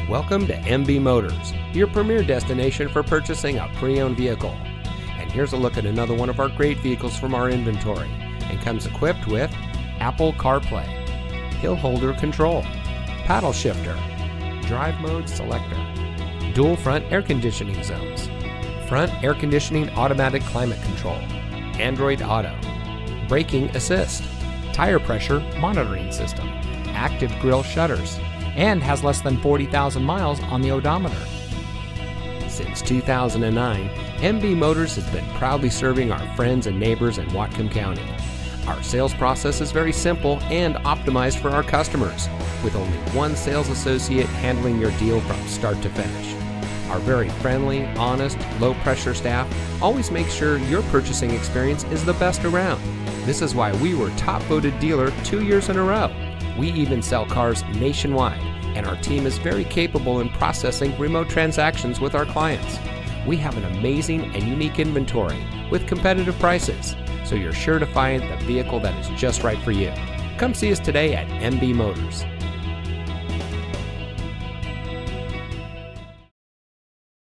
Welcome to MB Motors, your premier destination for purchasing a pre-owned vehicle. And here's a look at another one of our great vehicles from our inventory, and comes equipped with Apple CarPlay, hill holder control, paddle shifter, drive mode selector, dual front air conditioning zones, front air conditioning automatic climate control, Android Auto, braking assist, tire pressure monitoring system, active grille shutters, and has less than 40,000 miles on the odometer. Since 2009, MB Motors has been proudly serving our friends and neighbors in Whatcom County. Our sales process is very simple and optimized for our customers, with only one sales associate handling your deal from start to finish. Our very friendly, honest, low-pressure staff always makes sure your purchasing experience is the best around. This is why we were top-voted dealer 2 years in a row. We even sell cars nationwide, and our team is very capable in processing remote transactions with our clients. We have an amazing and unique inventory with competitive prices, so you're sure to find the vehicle that is just right for you. Come see us today at MB Motors.